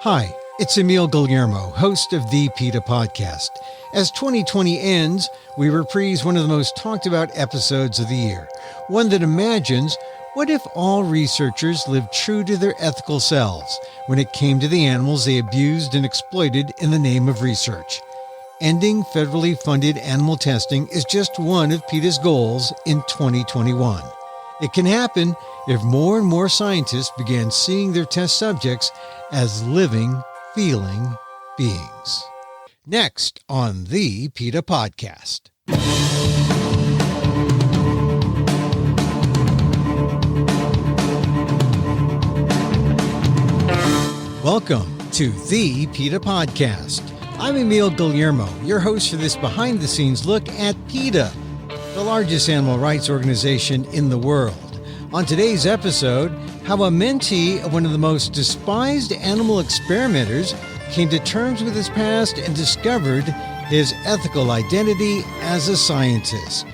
Hi, it's Emil Guillermo, host of the PETA podcast. As 2020 ends, we reprise one of the most talked about episodes of the year, one that imagines, what if all researchers lived true to their ethical selves when it came to the animals they abused and exploited in the name of research? Ending federally funded animal testing is just one of PETA's goals in 2021. It can happen if more and more scientists began seeing their test subjects as living, feeling beings. Next on the PETA podcast. Welcome to the PETA podcast. I'm Emil Guillermo, your host for this behind-the-scenes look at PETA, the largest animal rights organization in the world. On today's episode, how a mentee of one of the most despised animal experimenters came to terms with his past and discovered his ethical identity as a scientist.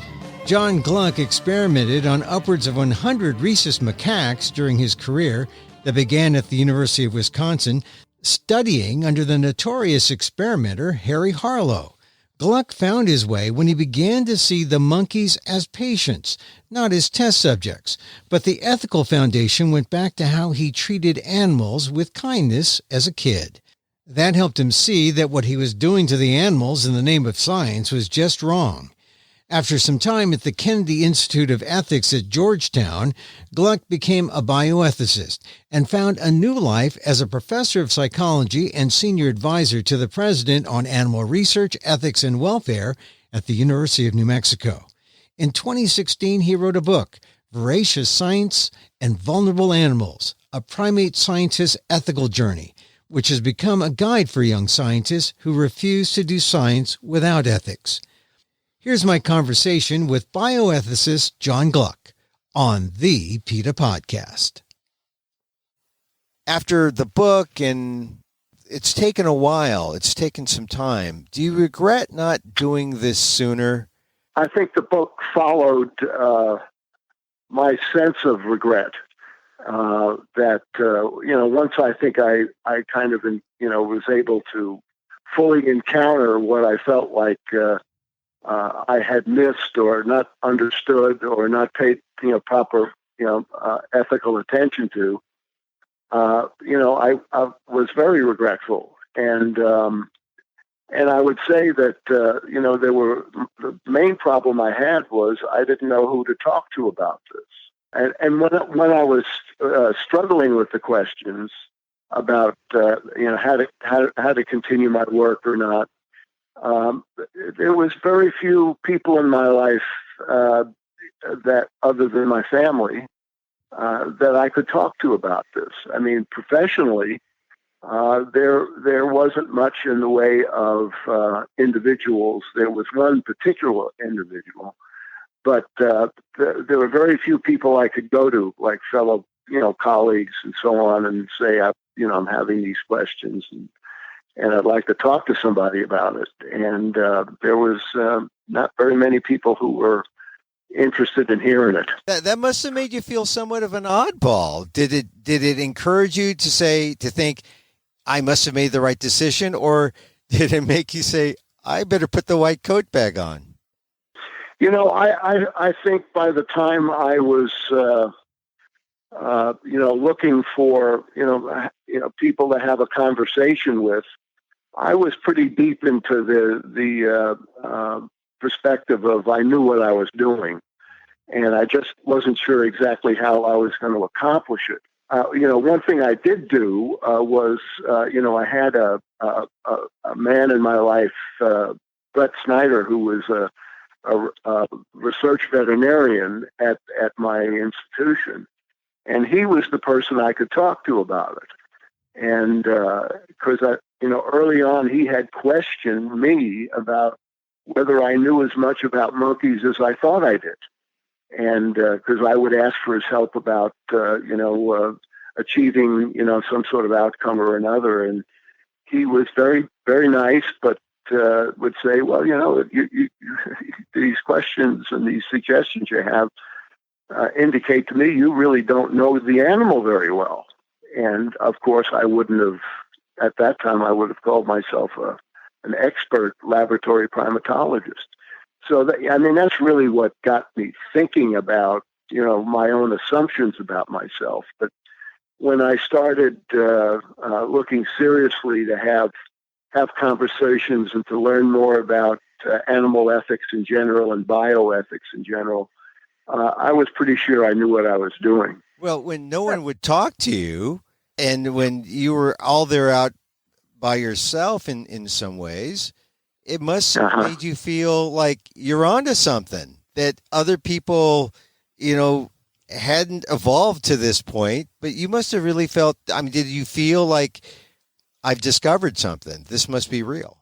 John Gluck experimented on upwards of 100 rhesus macaques during his career that began at the University of Wisconsin, studying under the notorious experimenter Harry Harlow. Gluck found his way when he began to see the monkeys as patients, not as test subjects, but the ethical foundation went back to how he treated animals with kindness as a kid. That helped him see that what he was doing to the animals in the name of science was just wrong. After some time at the Kennedy Institute of Ethics at Georgetown, Gluck became a bioethicist and found a new life as a professor of psychology and senior advisor to the president on animal research, ethics, and welfare at the University of New Mexico. In 2016, he wrote a book, Voracious Science and Vulnerable Animals, a primate scientist's ethical journey, which has become a guide for young scientists who refuse to do science without ethics. Here's my conversation with bioethicist John Gluck on the PETA podcast. After the book, and it's taken a while, it's taken some time, do you regret not doing this sooner? I think the book followed my sense of regret. Once I think I kind of, was able to fully encounter what I felt like I had missed or not understood or not paid, proper, ethical attention to. I was very regretful, and I would say that the main problem I had was I didn't know who to talk to about this, and when I was struggling with the questions about how to continue my work or not. There was very few people in my life that, other than my family, that I could talk to about this. I mean, professionally, there wasn't much in the way of individuals. There was one particular individual, but there were very few people I could go to, like fellow, colleagues and so on, and say, I'm having these questions and I'd like to talk to somebody about it. And there was not very many people who were interested in hearing it. That must have made you feel somewhat of an oddball. Did it encourage you to think, I must have made the right decision, or did it make you say, I better put the white coat back on? I think by the time I was, looking for, people to have a conversation with, I was pretty deep into the perspective of I knew what I was doing, and I just wasn't sure exactly how I was going to accomplish it. One thing I did do was, I had a man in my life, Brett Snyder, who was a research veterinarian at my institution, and he was the person I could talk to about it. And because early on he had questioned me about whether I knew as much about monkeys as I thought I did, and because I would ask for his help about achieving some sort of outcome or another, and he was very, very nice, but would say, well, you these questions and these suggestions you have indicate to me you really don't know the animal very well. And of course, I wouldn't have at that time, I would have called myself an expert laboratory primatologist. So that's really what got me thinking about, my own assumptions about myself. But when I started looking seriously to have conversations and to learn more about animal ethics in general and bioethics in general, I was pretty sure I knew what I was doing. Well, when no one would talk to you, and when you were all there out by yourself in some ways, it must have made you feel like you're onto something that other people, hadn't evolved to this point, but you must have really felt, did you feel like I've discovered something? This must be real.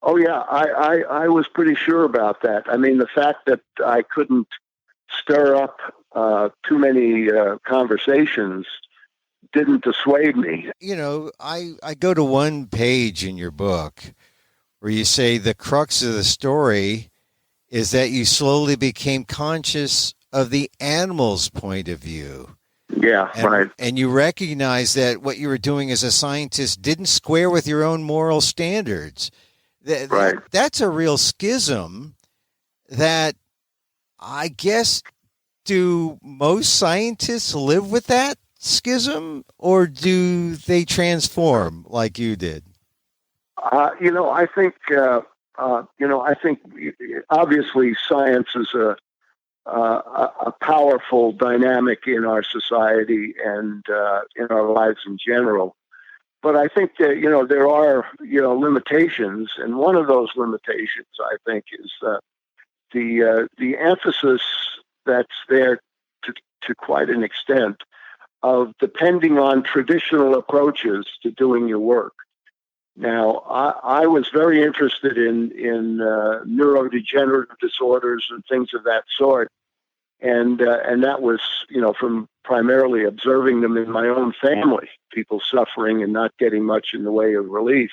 Oh, yeah, I was pretty sure about that. The fact that I couldn't stir up too many conversations didn't dissuade me. I go to one page in your book where you say the crux of the story is that you slowly became conscious of the animal's point of view. Yeah, right. And you recognize that what you were doing as a scientist didn't square with your own moral standards. Right. That's a real schism that I guess, do most scientists live with that schism, or do they transform like you did? I think obviously science is a powerful dynamic in our society and in our lives in general. But I think that, there are, limitations. And one of those limitations, I think, is the emphasis that's there to quite an extent of depending on traditional approaches to doing your work. Now, I was very interested in neurodegenerative disorders and things of that sort, and that was from primarily observing them in my own family, people suffering and not getting much in the way of relief.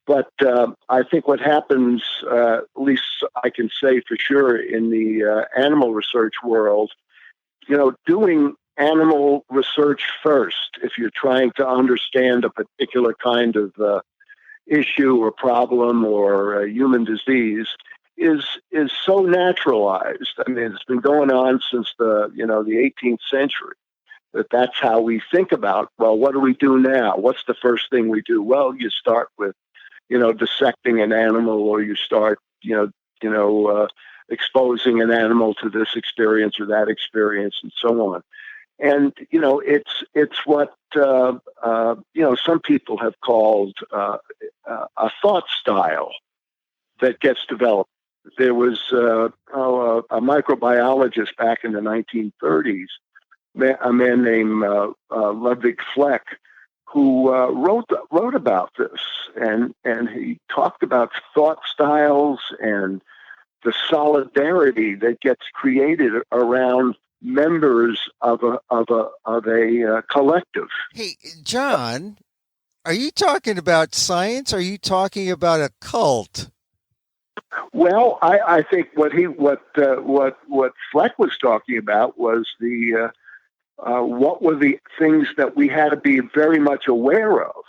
But I think what happens, at least I can say for sure, in the animal research world, doing animal research first, if you're trying to understand a particular kind of issue or problem or human disease, is so naturalized. It's been going on since the 18th century. That's how we think about, well, what do we do now? What's the first thing we do? Well, you start with, dissecting an animal, or you start, exposing an animal to this experience or that experience, and so on. And it's what some people have called a thought style that gets developed. There was a microbiologist back in the 1930s, a man named Ludwig Fleck, who wrote about this, and he talked about thought styles and the solidarity that gets created around members of a collective. Hey, John, are you talking about science? Or are you talking about a cult? Well, I think what Fleck was talking about was what were the things that we had to be very much aware of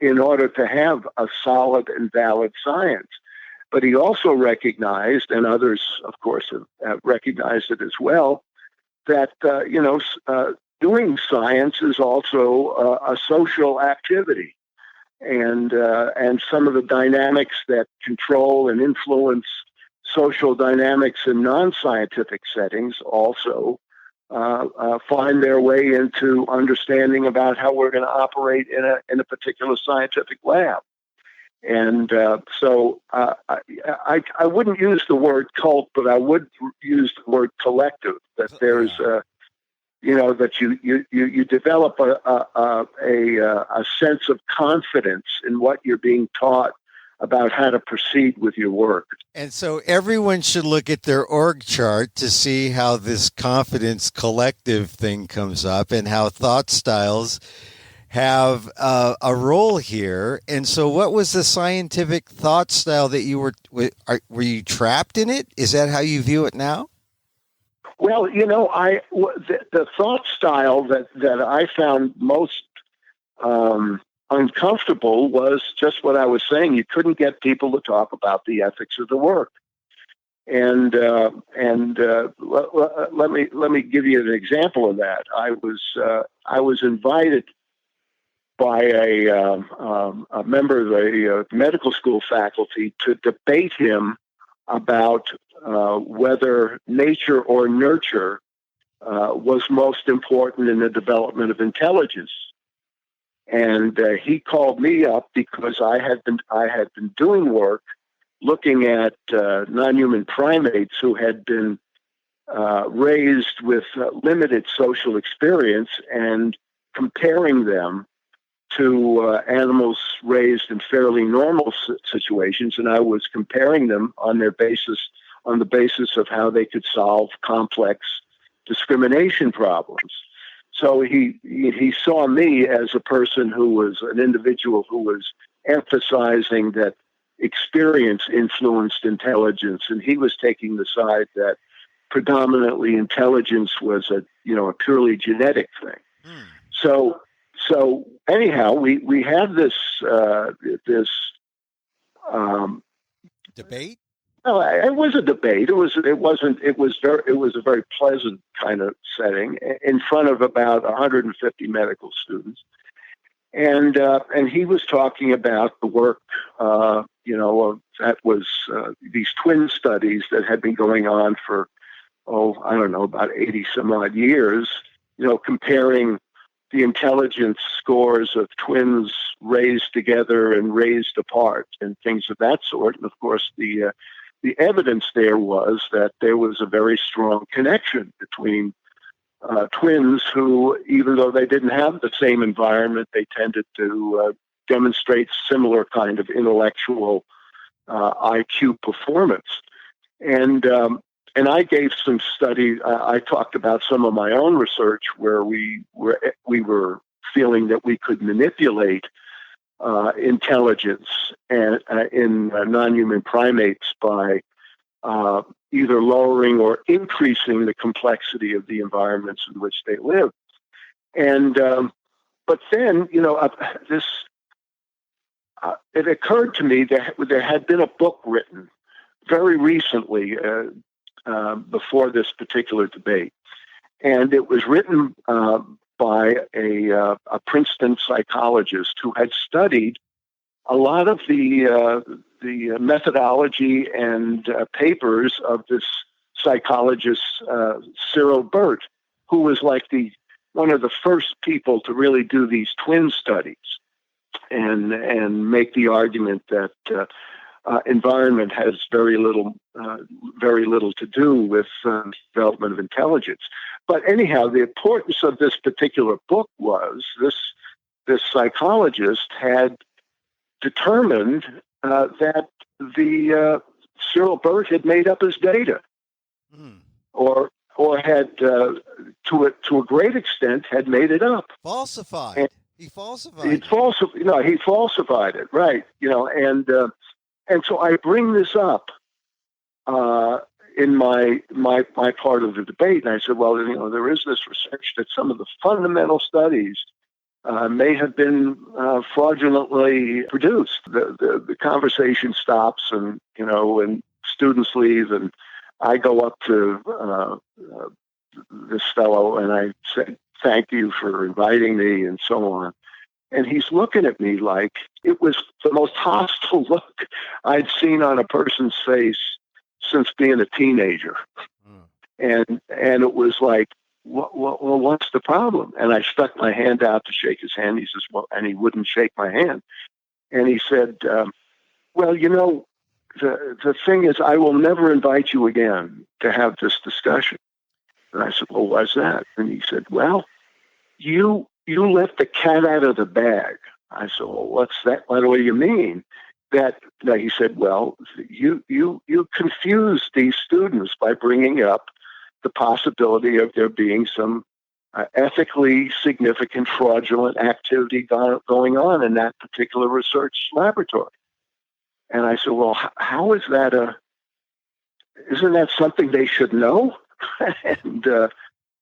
in order to have a solid and valid science. But he also recognized, and others, of course, have recognized it as well, that doing science is also a social activity, and some of the dynamics that control and influence social dynamics in non-scientific settings also find their way into understanding about how we're going to operate in a particular scientific lab. And so I wouldn't use the word cult, but I would use the word collective. That there's that you develop a sense of confidence in what you're being taught about how to proceed with your work. And so everyone should look at their org chart to see how this confidence collective thing comes up and how thought styles have a role here. And so what was the scientific thought style that you were you trapped in it? Is that how you view it now? Well, the thought style that I found most uncomfortable was just what I was saying. You couldn't get people to talk about the ethics of the work. And let me give you an example of that. I was invited by a member of the medical school faculty to debate him about whether nature or nurture was most important in the development of intelligence. And he called me up because I had been doing work looking at non-human primates who had been raised with limited social experience and comparing them to animals raised in fairly normal situations. And I was comparing them on the basis of how they could solve complex discrimination problems. So he saw me as a person who was an individual who was emphasizing that experience influenced intelligence, and he was taking the side that predominantly intelligence was a purely genetic thing. So anyhow, we had this debate. No, it was a debate. It was a very pleasant kind of setting in front of about 150 medical students, and he was talking about the work, that was these twin studies that had been going on for about 80 some odd years, comparing the intelligence scores of twins raised together and raised apart and things of that sort. And of course, the evidence there was that there was a very strong connection between twins who, even though they didn't have the same environment, they tended to demonstrate similar kind of intellectual IQ performance. And I gave some study. I talked about some of my own research where we were feeling that we could manipulate intelligence and in non-human primates by either lowering or increasing the complexity of the environments in which they live. And but then it occurred to me that there had been a book written very recently before this particular debate, and it was written by a Princeton psychologist who had studied a lot of the methodology and papers of this psychologist Cyril Burt, who was like one of the first people to really do these twin studies and make the argument that environment has very little to do with development of intelligence. But anyhow, the importance of this particular book was this psychologist had determined that the Cyril Burt had made up his data, or had to a great extent had made it up, falsified. He falsified. He falsified it, right? And so I bring this up in my part of the debate, and I said, well, there is this research that some of the fundamental studies may have been fraudulently produced. The conversation stops, and and students leave, and I go up to this fellow and I said, "Thank you for inviting me," and so on. And he's looking at me like it was the most hostile look I'd seen on a person's face since being a teenager. And it was like, well, what's the problem? And I stuck my hand out to shake his hand. He says, well, and he wouldn't shake my hand. And he said, well, the thing is, I will never invite you again to have this discussion. And I said, well, why's that? And he said, well, you let the cat out of the bag. I said, well, what's that? What do you mean? He said, well, you confused these students by bringing up the possibility of there being some ethically significant fraudulent activity going on in that particular research laboratory. And I said, well, how is that isn't that something they should know? And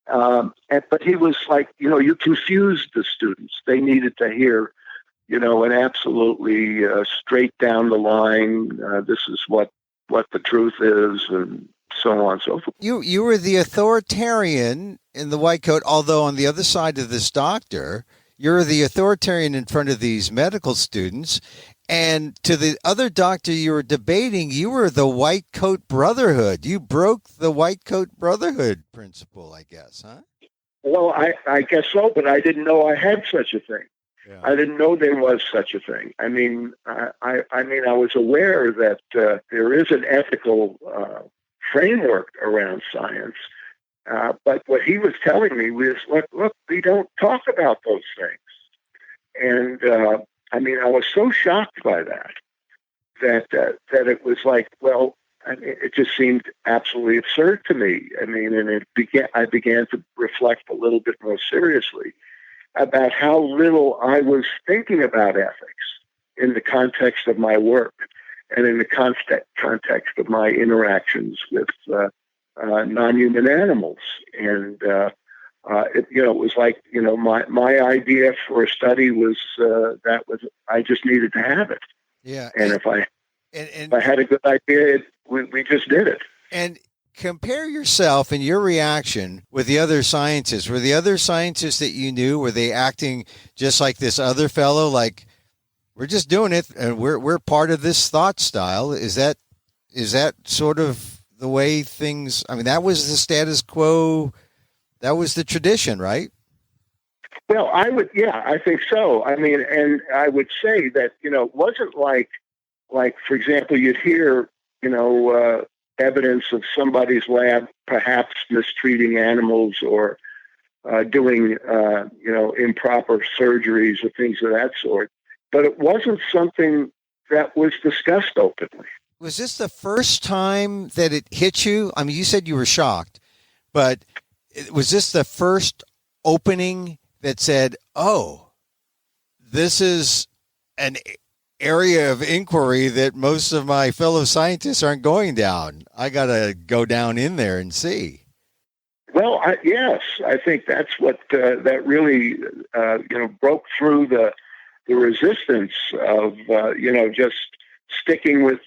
But he was like, you confused the students. They needed to hear, an absolutely straight down the line, this is what the truth is, and so on and so forth. You were the authoritarian in the white coat, although on the other side of this doctor, you're the authoritarian in front of these medical students. And to the other doctor you were debating, you were the white coat brotherhood. You broke the white coat brotherhood principle, I guess, huh? Well, I guess so, but I didn't know I had such a thing. Yeah. I didn't know there was such a thing. I mean, I was aware that there is an ethical framework around science, but what he was telling me was, look, we don't talk about those things. And I was so shocked by that it was like, well, it just seemed absolutely absurd to me. And I began to reflect a little bit more seriously about how little I was thinking about ethics in the context of my work and in the context of my interactions with non-human animals. And it was like, my idea for a study was I just needed to have it. Yeah. And if I had a good idea, we just did it. And compare yourself and your reaction with the other scientists. Were the other scientists that you knew, were they acting just like this other fellow, like, we're just doing it and we're part of this thought style? Is that sort of the way things, that was the status quo, that was the tradition, right? Well, I think so. And I would say that, it wasn't like, for example, you'd hear, evidence of somebody's lab perhaps mistreating animals or doing, improper surgeries or things of that sort. But it wasn't something that was discussed openly. Was this the first time that it hit you? You said you were shocked, but was this the first opening that said, oh, this is an area of inquiry that most of my fellow scientists aren't going down? I got to go down in there and see. Well, yes, I think that's what that really, broke through the resistance of, just sticking with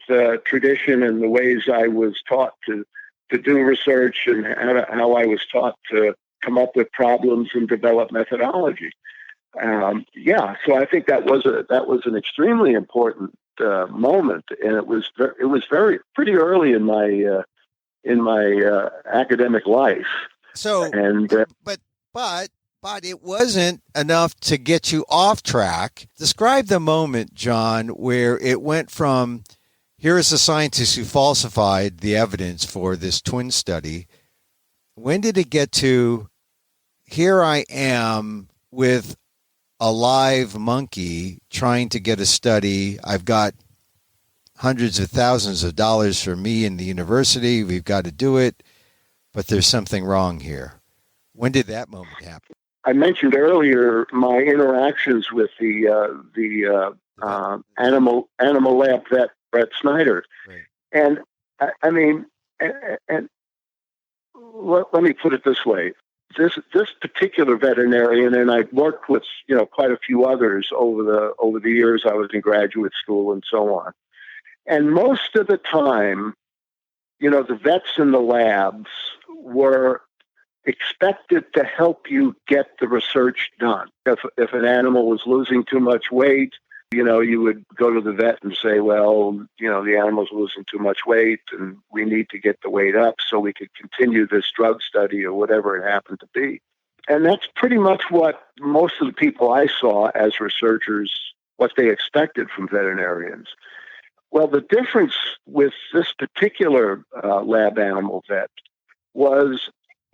tradition and the ways I was taught to do research and how I was taught to come up with problems and develop methodology. So I think that was an extremely important moment, and it was pretty early in my academic life. So, and but it wasn't enough to get you off track. Describe the moment, John, where it went from, here is a scientist who falsified the evidence for this twin study. When did it get to, here I am with a live monkey trying to get a study. I've got hundreds of thousands of dollars for me and the university. We've got to do it, but there's something wrong here. When did that moment happen? I mentioned earlier my interactions with the animal lab vet, Brett Snyder. Right. And let me put it this way. This particular veterinarian, and I've worked with, quite a few others over the years I was in graduate school and so on. And most of the time, the vets in the labs were expected to help you get the research done. If an animal was losing too much weight, you would go to the vet and say, well, the animal's losing too much weight and we need to get the weight up so we could continue this drug study or whatever it happened to be. And that's pretty much what most of the people I saw as researchers, what they expected from veterinarians. Well, the difference with this particular lab animal vet was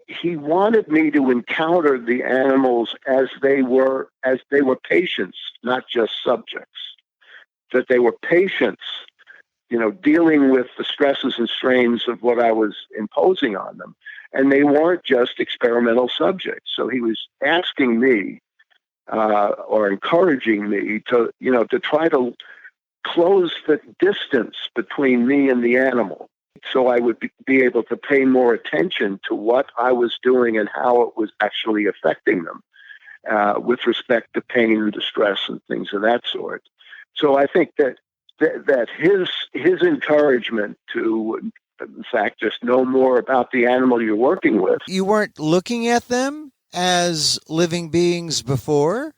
he wanted me to encounter the animals as they were patients, not just subjects. That they were patients, dealing with the stresses and strains of what I was imposing on them, and they weren't just experimental subjects. So he was asking me or encouraging me to try to close the distance between me and the animal. so I would be able to pay more attention to what I was doing and how it was actually affecting them with respect to pain and distress and things of that sort. So I think that his encouragement to, in fact, just know more about the animal you're working with. You weren't looking at them as living beings before?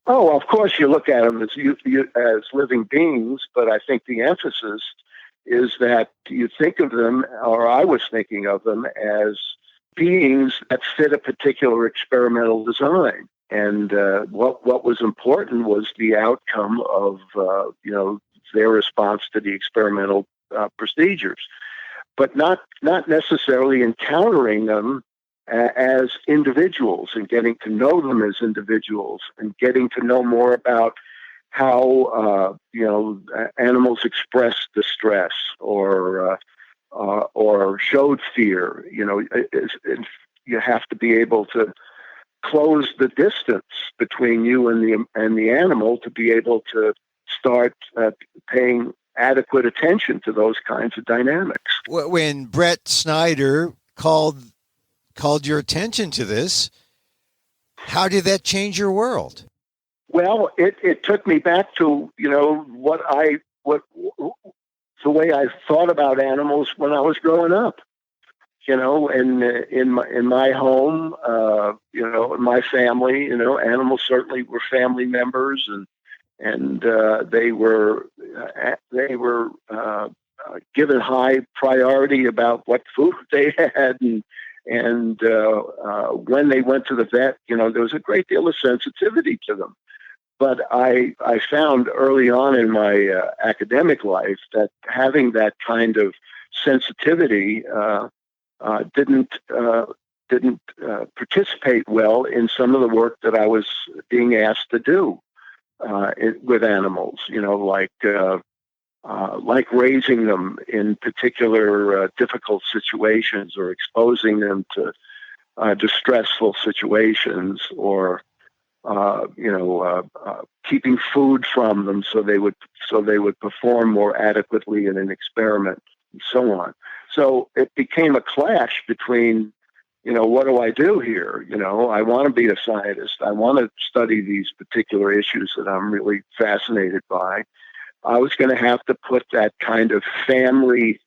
Oh, of course you look at them as as living beings, but I think the emphasis is that you think of them, or I was thinking of them, as beings that fit a particular experimental design. And what was important was the outcome of their response to the experimental procedures, but not necessarily encountering them as individuals and getting to know them as individuals and getting to know more about how animals express distress or showed fear. You have to be able to close the distance between you and the animal to be able to start paying adequate attention to those kinds of dynamics. When Brett Snyder called your attention to this, how did that change your world? Well, it took me back to the way I thought about animals when I was growing up. In my home, in my family, animals certainly were family members, and they were given high priority about what food they had, and when they went to the vet, there was a great deal of sensitivity to them. But I found early on in my academic life that having that kind of sensitivity didn't participate well in some of the work that I was being asked to do with animals. Like raising them in particular difficult situations, or exposing them to distressful situations, or keeping food from them so they would perform more adequately in an experiment, and so on. So it became a clash between, what do I do here? I want to be a scientist. I want to study these particular issues that I'm really fascinated by. I was going to have to put that kind of family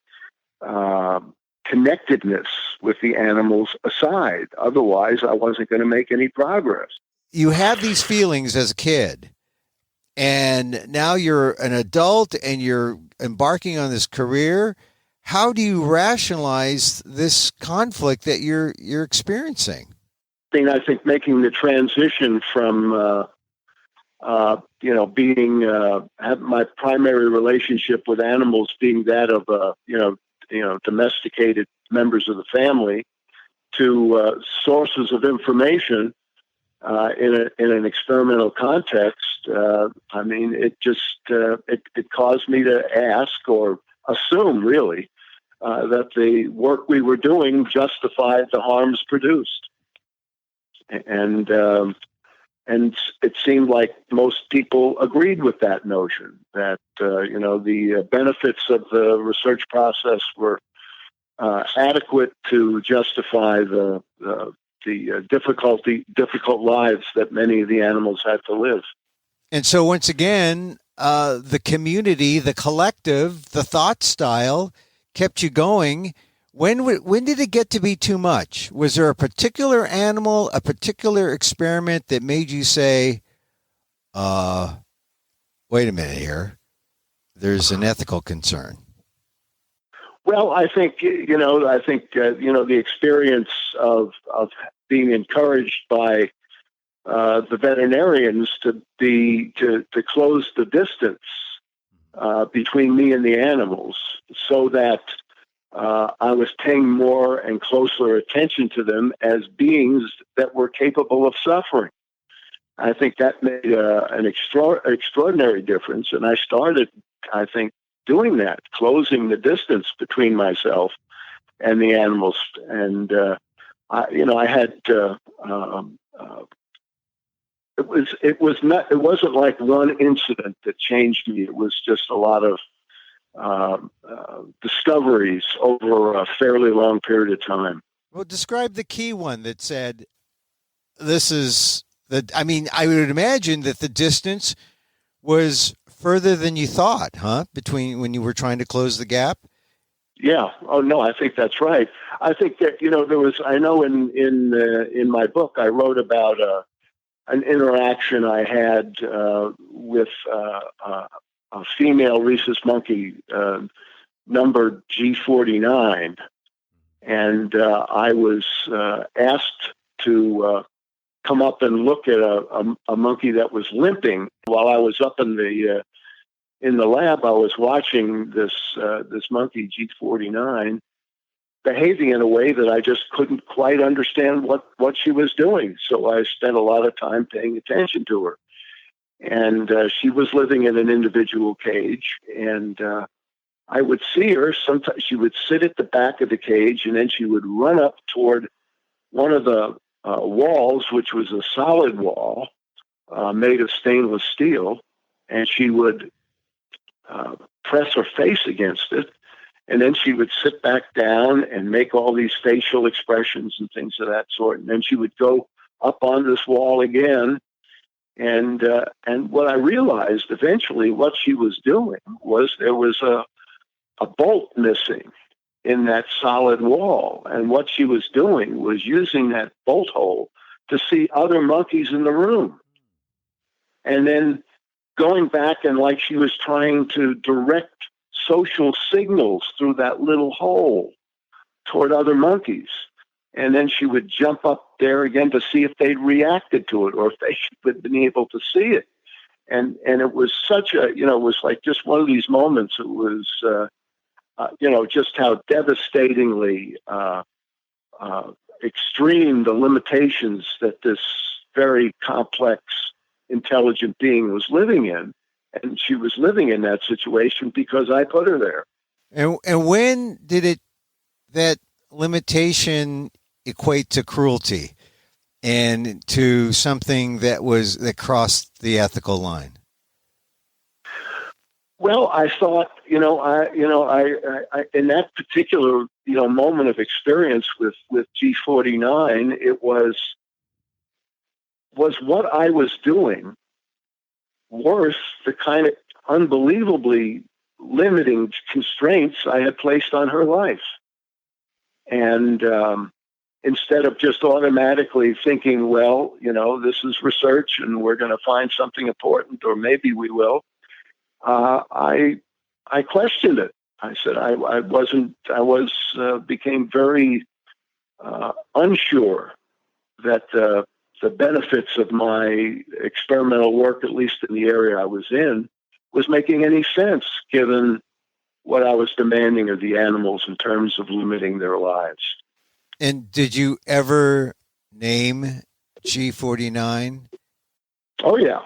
connectedness with the animals aside. Otherwise, I wasn't going to make any progress. You have these feelings as a kid, and now you're an adult and you're embarking on this career. How do you rationalize this conflict that you're experiencing? I think making the transition from being my primary relationship with animals being that of domesticated members of the family, to sources of information in an experimental context. It caused me to ask, or assume really, that the work we were doing justified the harms produced. And it seemed like most people agreed with that notion, that the benefits of the research process were adequate to justify the difficult lives that many of the animals had to live. And so once again, the community, the collective, the thought style kept you going. When did it get to be too much? Was there a particular animal, a particular experiment that made you say, wait a minute here, there's an ethical concern? Well, I think, the experience of being encouraged by the veterinarians to close the distance between me and the animals, so that I was paying more and closer attention to them as beings that were capable of suffering. I think that made an extraordinary difference, and I started, I think, doing that, closing the distance between myself and the animals. And I had it wasn't like one incident that changed me. It was just a lot of discoveries over a fairly long period of time. Well, describe the key one that said, this is the, I mean, I would imagine that the distance was further than you thought, huh? Between when you were trying to close the gap? Yeah. Oh no, I think that's right. I think that, there was, I know in my book, I wrote about an interaction I had with a female rhesus monkey numbered G49. And I was asked to come up and look at a monkey that was limping. While I was up in the lab, I was watching this monkey G49 behaving in a way that I just couldn't quite understand what she was doing. So I spent a lot of time paying attention to her. And she was living in an individual cage, and I would see her. Sometimes she would sit at the back of the cage, and then she would run up toward one of the walls, which was a solid wall made of stainless steel, and she would press her face against it, and then she would sit back down and make all these facial expressions and things of that sort, and then she would go up on this wall again. And what I realized eventually, what she was doing was there was a bolt missing in that solid wall. And what she was doing was using that bolt hole to see other monkeys in the room. And then going back, and like she was trying to direct social signals through that little hole toward other monkeys. And then she would jump up there again to see if they'd reacted to it or if they had been able to see it. And it was such a, it was like just one of these moments. It was, just how devastatingly extreme the limitations that this very complex, intelligent being was living in. And she was living in that situation because I put her there. And when did that limitation equate to cruelty and to something that crossed the ethical line? Well, I thought, I in that particular, moment of experience with G49, it was what I was doing worth the kind of unbelievably limiting constraints I had placed on her life? And instead of just automatically thinking, well, this is research and we're going to find something important, or maybe we will, I questioned it. I said became very unsure that the benefits of my experimental work, at least in the area I was in, was making any sense given what I was demanding of the animals in terms of limiting their lives. And did you ever name G49? Oh yeah.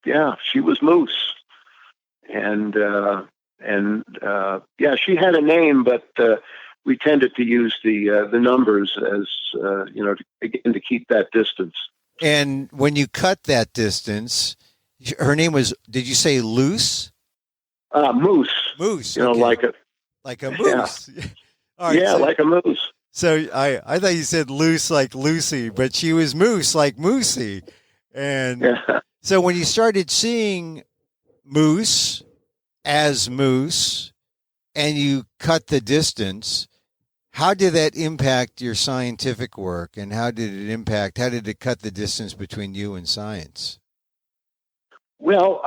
Yeah. She was Moose. And she had a name, but we tended to use the numbers as, to keep that distance. And when you cut that distance, her name was, did you say Loose? Moose. Moose. Okay. Like a moose. Yeah, All right, yeah, like a moose. So I thought you said loose like Lucy, but she was moose like Moosey. And so when you started seeing moose as moose and you cut the distance, how did that impact your scientific work, and how did it cut the distance between you and science? Well,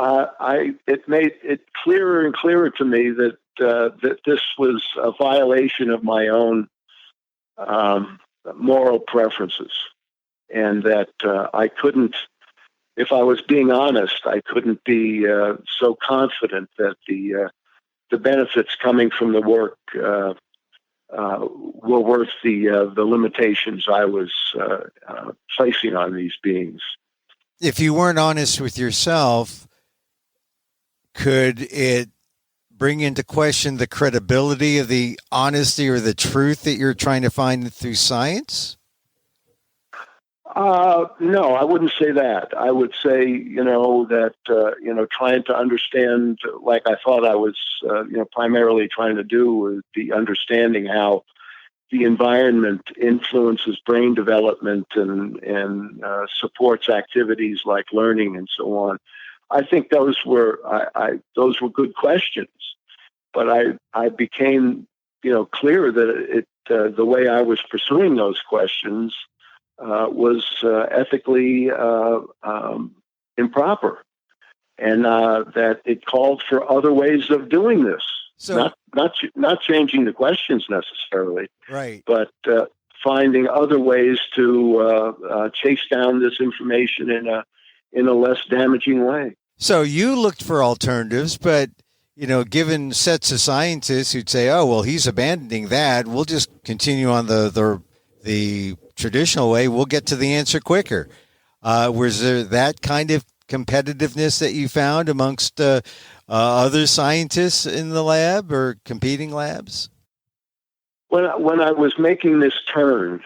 it made it clearer and clearer to me that this was a violation of my own moral preferences, and that I couldn't, if I was being honest, I couldn't be so confident that the benefits coming from the work were worth the limitations I was placing on these beings. If you weren't honest with yourself, could it bring into question the credibility of the honesty or the truth that you're trying to find through science? No, I wouldn't say that. I would say, that, trying to understand, like I thought I was, primarily trying to do, was the understanding how the environment influences brain development and supports activities like learning and so on. I think those were good questions, but I became clear that the way I was pursuing those questions was ethically improper, and that it called for other ways of doing this. So, not changing the questions necessarily, right. but finding other ways to chase down this information in a less damaging way. So you looked for alternatives, but given sets of scientists who'd say, "Oh, well, he's abandoning that. We'll just continue on the traditional way. We'll get to the answer quicker." Was there that kind of competitiveness that you found amongst other scientists in the lab or competing labs? When I was making this turn,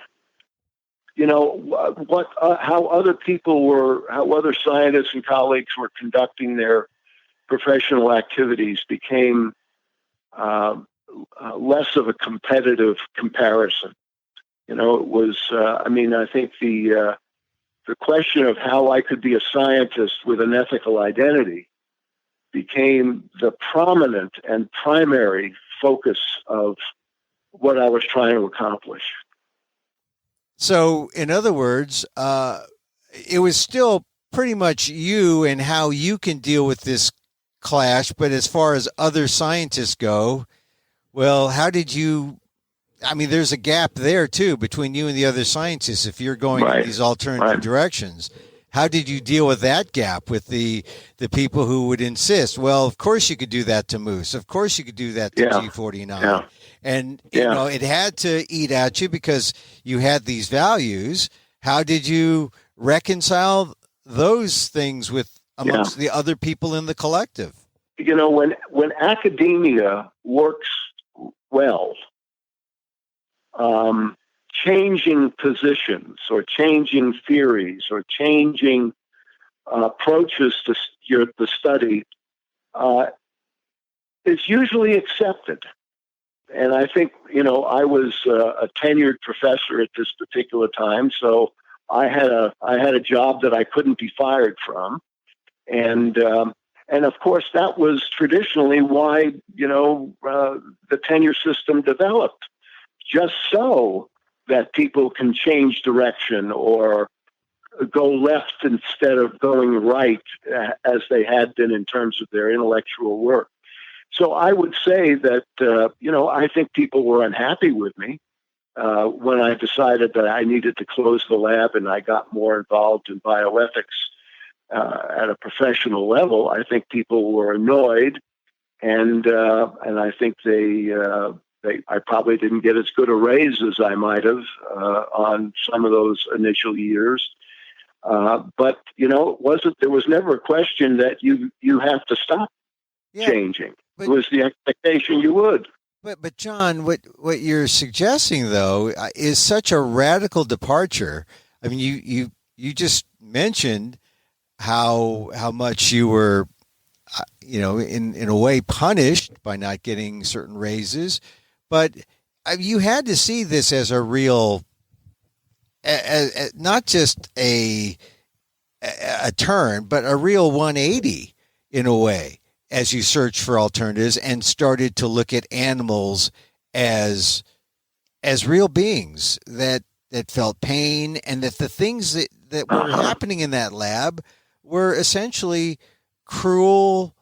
how other scientists and colleagues were conducting their professional activities became less of a competitive comparison. It was. I think the question of how I could be a scientist with an ethical identity became the prominent and primary focus of what I was trying to accomplish. So, in other words, it was still pretty much you and how you can deal with this clash. But as far as other scientists go, well, how did you? I mean, there's a gap there too between you and the other scientists. If you're going in these alternative directions, how did you deal with that gap with the people who would insist? Well, of course you could do that to moose. Of course you could do that to G49. Yeah. And it had to eat at you because you had these values. How did you reconcile those things with amongst the other people in the collective? When academia works well, changing positions or changing theories or changing approaches to the study is usually accepted. And I think, I was a tenured professor at this particular time, so I had a job that I couldn't be fired from, and of course that was traditionally why the tenure system developed, just so that people can change direction or go left instead of going right, as they had been in terms of their intellectual work. So I would say that, I think people were unhappy with me when I decided that I needed to close the lab and I got more involved in bioethics at a professional level. I think people were annoyed, and I think I probably didn't get as good a raise as I might have on some of those initial years. But there was never a question that you have to stop changing. It was the expectation you would. But John, what you're suggesting though is such a radical departure. I mean, you just mentioned how much you were, in a way punished by not getting certain raises, but you had to see this as a real, not just a turn, but a real 180 in a way, as you searched for alternatives and started to look at animals as real beings that felt pain, and that the things that were happening in that lab were essentially cruel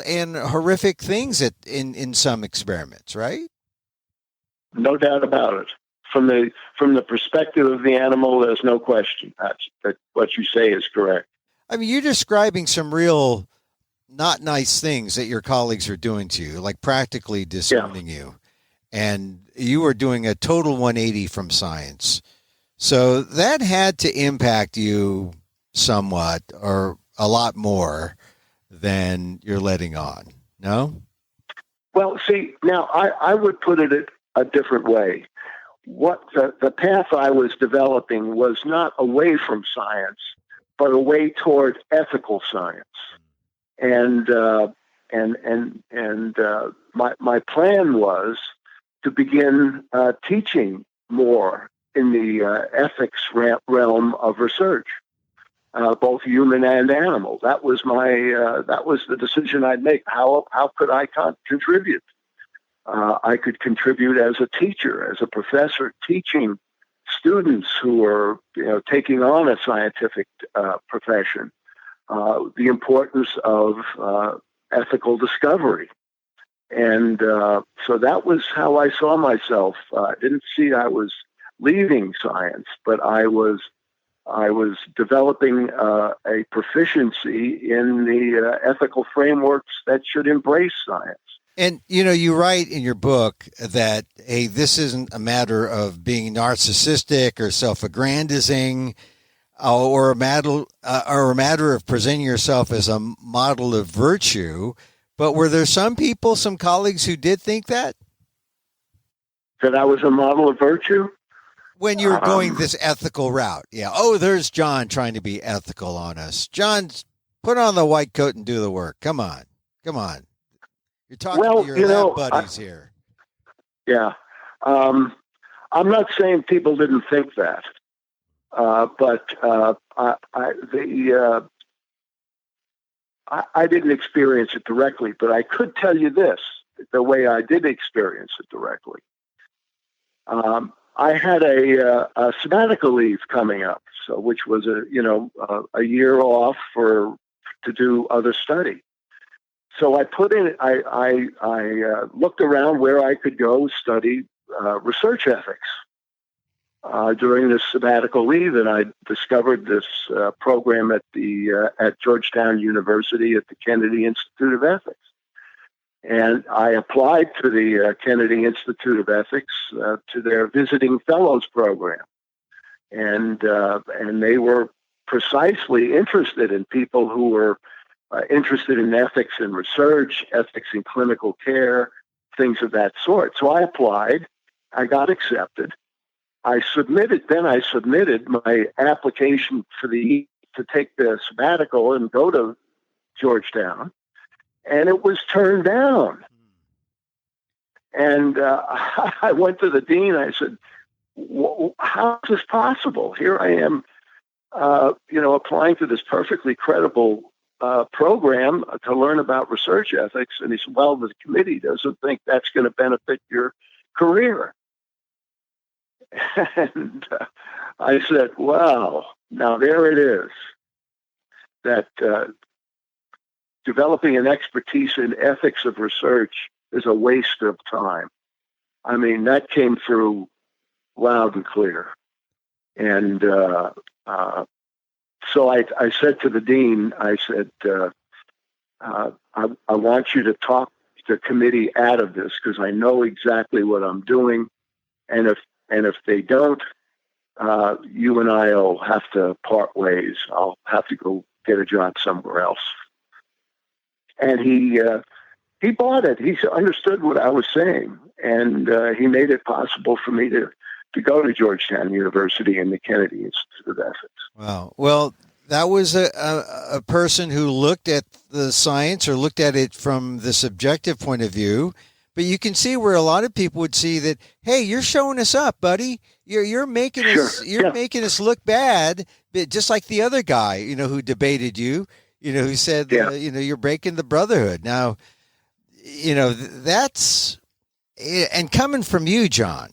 and horrific things in some experiments, right? No doubt about it. From the perspective of the animal, there's no question that what you say is correct. I mean, you're describing some real not nice things that your colleagues are doing to you, like practically disowning you. And you were doing a total 180 from science. So that had to impact you somewhat, or a lot more than you're letting on, no? Well, see, now I would put it a different way. the path I was developing was not away from science, but away toward ethical science. And my plan was to begin teaching more in the ethics realm of research, both human and animal. That was the decision I'd make. How could I contribute? I could contribute as a teacher, as a professor, teaching students who are taking on a scientific profession, the importance of ethical discovery. And so that was how I saw myself. I didn't see I was leaving science, but I was developing a proficiency in the ethical frameworks that should embrace science. And, you write in your book that, hey, this isn't a matter of being narcissistic or self-aggrandizing or a matter of presenting yourself as a model of virtue. But were there some people, some colleagues who did think that? That I was a model of virtue? When you were going this ethical route. Yeah. Oh, there's John trying to be ethical on us. John, put on the white coat and do the work. Come on. You're talking to your lab buddies here. Yeah. I'm not saying people didn't think that. But I didn't experience it directly, but I could tell you this, the way I did experience it directly. I had a sabbatical leave coming up, which was a year off to do other study. So I looked around where I could go study research ethics during this sabbatical leave, and I discovered this program at Georgetown University at the Kennedy Institute of Ethics. And I applied to the Kennedy Institute of Ethics to their visiting fellows program, and they were precisely interested in people who were interested in ethics in research, ethics in clinical care, things of that sort. So I applied. I got accepted. I submitted my application to take the sabbatical and go to Georgetown, and it was turned down. And I went to the dean. I said, "How is this possible? Here I am, applying to this perfectly credible program to learn about research ethics." And he said, "Well, the committee doesn't think that's going to benefit your career." And I said, "Well, now there it is, that developing an expertise in ethics of research is a waste of time." I mean, that came through loud and clear. And so I said to the dean, I said, I want you to talk the committee out of this, because I know exactly what I'm doing. And if they don't, you and I will have to part ways. I'll have to go get a job somewhere else. And he bought it. He understood what I was saying, and he made it possible for me to go to Georgetown University and the Kennedy Institute of Ethics. Wow. Well, that was a person who looked at the science, or looked at it from the subjective point of view. But you can see where a lot of people would see that, hey, you're showing us up, buddy. You're making us making us look bad, but just like the other guy, who debated you, who said, you're breaking the brotherhood. Now, that's, and coming from you, John,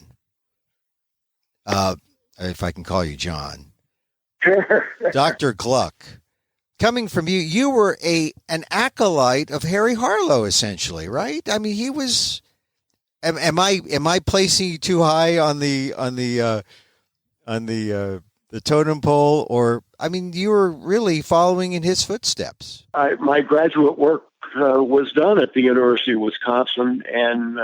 if I can call you John, Dr. Gluck, coming from you, you were an acolyte of Harry Harlow, essentially, right? I mean, he was. Am I placing you too high on the totem pole, or I mean, you were really following in his footsteps? My graduate work was done at the University of Wisconsin and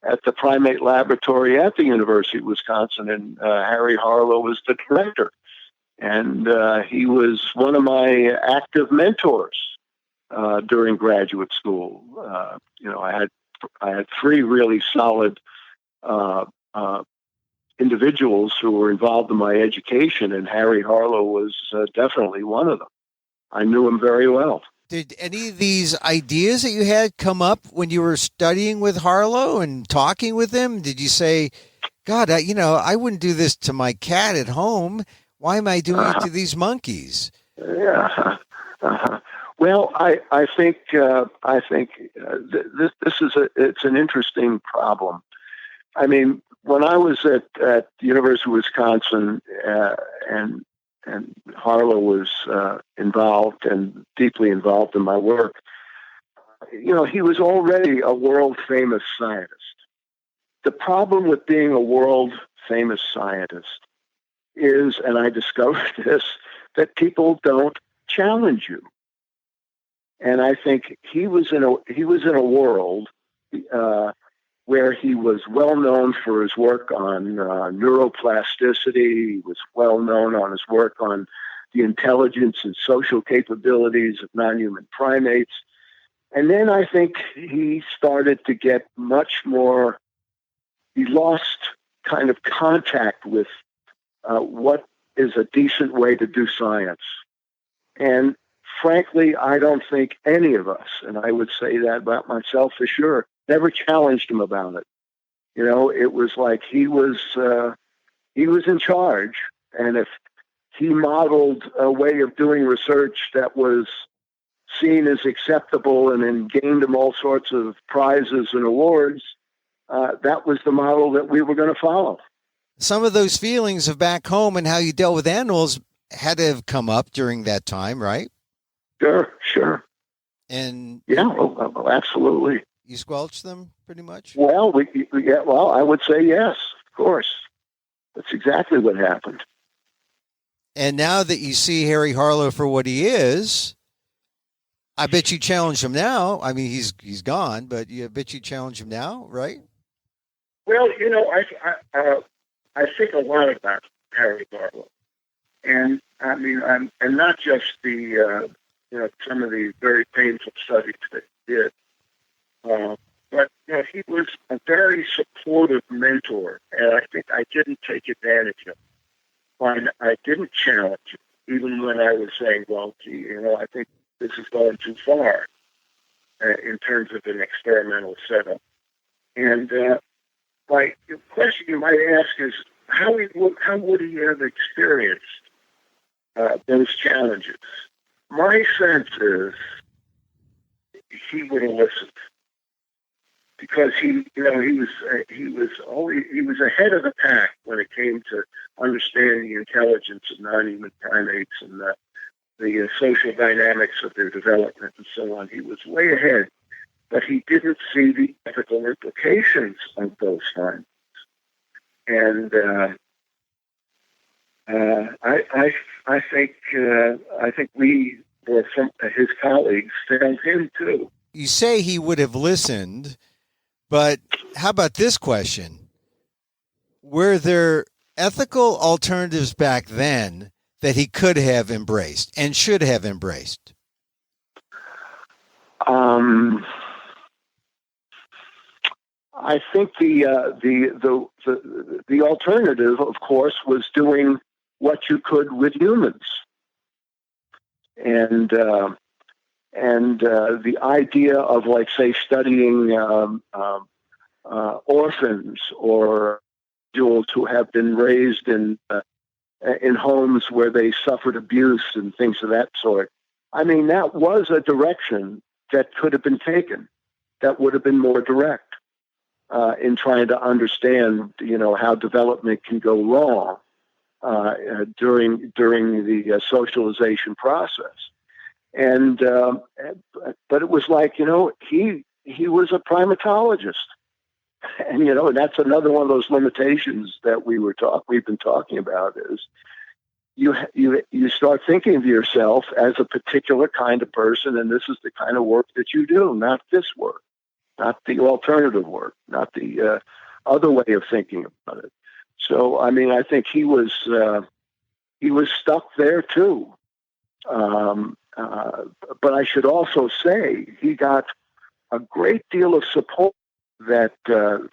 at the primate laboratory at the University of Wisconsin, and Harry Harlow was the director. And he was one of my active mentors during graduate school. I had three really solid individuals who were involved in my education, and Harry Harlow was definitely one of them. I knew him very well. Did any of these ideas that you had come up when you were studying with Harlow and talking with him? Did you say, God, I wouldn't do this to my cat at home. Why am I doing it to these monkeys? Yeah. Well, I think this is it's an interesting problem. I mean, when I was at the University of Wisconsin, and Harlow was involved and deeply involved in my work, he was already a world famous scientist. The problem with being a world famous scientist is, and I discovered this, that people don't challenge you. And I think he was in a world where he was well known for his work on neuroplasticity. He was well known on his work on the intelligence and social capabilities of non-human primates. And then I think he started to get much more. He lost kind of contact with what is a decent way to do science. And frankly, I don't think any of us, and I would say that about myself for sure, never challenged him about it. It was like he was in charge, and if he modeled a way of doing research that was seen as acceptable and then gained him all sorts of prizes and awards, that was the model that we were going to follow. Some of those feelings of back home and how you dealt with animals had to have come up during that time, right? Sure. And yeah, absolutely. You squelched them pretty much? Well, I would say yes, of course. That's exactly what happened. And now that you see Harry Harlow for what he is, I bet you challenge him now. I mean, he's gone, but I bet you challenge him now, right? Well, I think a lot about Harry Harlow, and I mean, and not just the some of the very painful studies that he did, but he was a very supportive mentor, and I think I didn't take advantage of him. I didn't challenge him, even when I was saying, well, gee, I think this is going too far in terms of an experimental setup. And the question you might ask is, how would he have experienced those challenges? My sense is he would have listened, because he was ahead of the pack when it came to understanding the intelligence of non-human primates and the social dynamics of their development and so on. He was way ahead, but he didn't see the ethical implications of those findings. And I think we, or some of his colleagues, failed him too. You say he would have listened, but how about this question? Were there ethical alternatives back then that he could have embraced and should have embraced? I think the alternative, of course, was doing what you could with humans, and the idea of, like, say, studying orphans or individuals who have been raised in homes where they suffered abuse and things of that sort. I mean, that was a direction that could have been taken. That would have been more direct in trying to understand, how development can go wrong during the socialization process. And but it was like, he was a primatologist. And, that's another one of those limitations that we've been talking about, is you start thinking of yourself as a particular kind of person, and this is the kind of work that you do, not this work, not the alternative work, not the other way of thinking about it. So, I mean, I think he was stuck there too. But I should also say he got a great deal of support that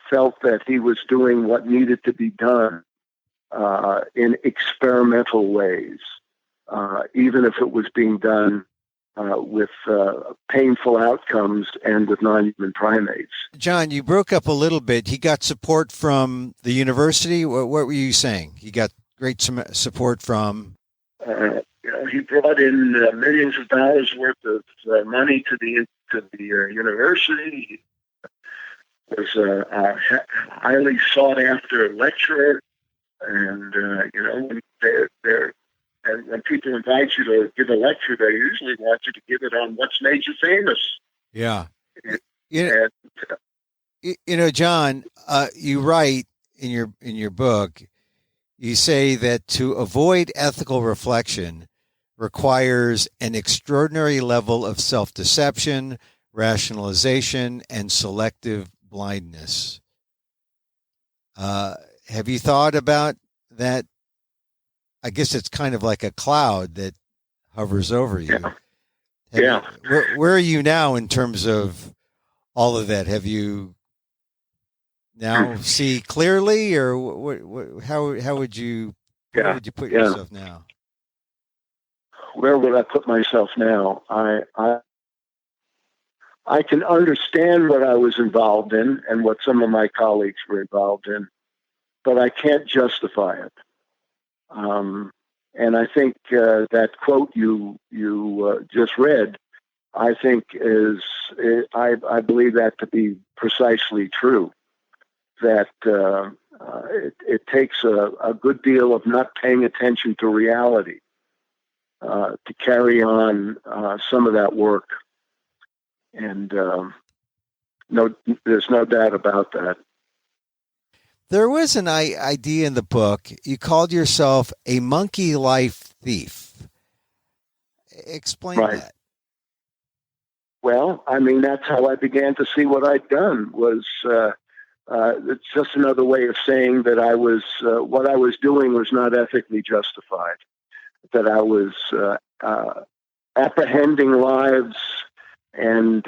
felt that he was doing what needed to be done in experimental ways, even if it was being done with painful outcomes and with non-human primates. John, you broke up a little bit. He got support from the university. What were you saying? He got great support from? He brought in millions of dollars worth of money to the university. He was a highly sought after lecturer, and when people invite you to give a lecture, they usually want you to give it on what's made you famous. Yeah. John, you write in your book, you say that to avoid ethical reflection requires an extraordinary level of self-deception, rationalization, and selective blindness. Have you thought about that? I guess it's kind of like a cloud that hovers over you. Yeah. Where are you now in terms of all of that? Have you now see clearly, or how would you put yourself now? Where would I put myself now? I can understand what I was involved in and what some of my colleagues were involved in, but I can't justify it. And I think that quote you just read, I think I believe that to be precisely true. That it takes a good deal of not paying attention to reality to carry on some of that work. And there's no doubt about that. There was an idea in the book. You called yourself a monkey life thief. Explain that. Well, I mean, that's how I began to see what I'd done. Was it's just another way of saying that I was what I was doing was not ethically justified. That I was apprehending lives and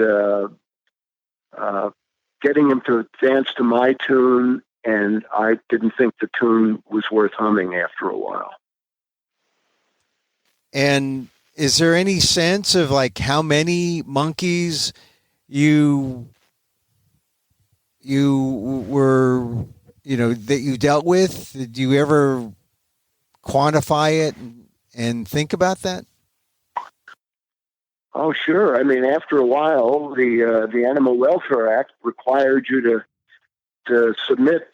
getting them to dance to my tune. And I didn't think the tune was worth humming after a while. And is there any sense of like how many monkeys you were, that you dealt with? Did you ever quantify it and think about that? Oh, sure. I mean, after a while, the Animal Welfare Act required you to submit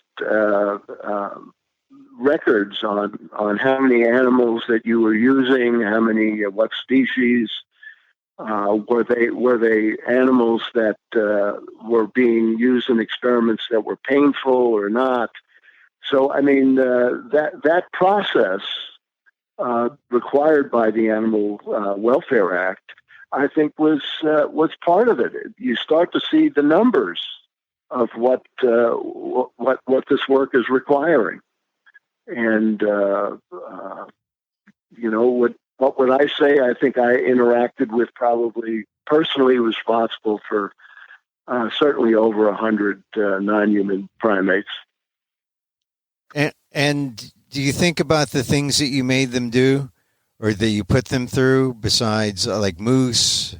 records on how many animals that you were using, how many, what species, were they animals that were being used in experiments that were painful or not. So, I mean, that process required by the Animal Welfare Act, I think was part of it. You start to see the numbers of what this work is requiring, and what would I say? I think I interacted with probably personally responsible for certainly over 100 non-human primates. And do you think about the things that you made them do, or that you put them through? Besides, like moose,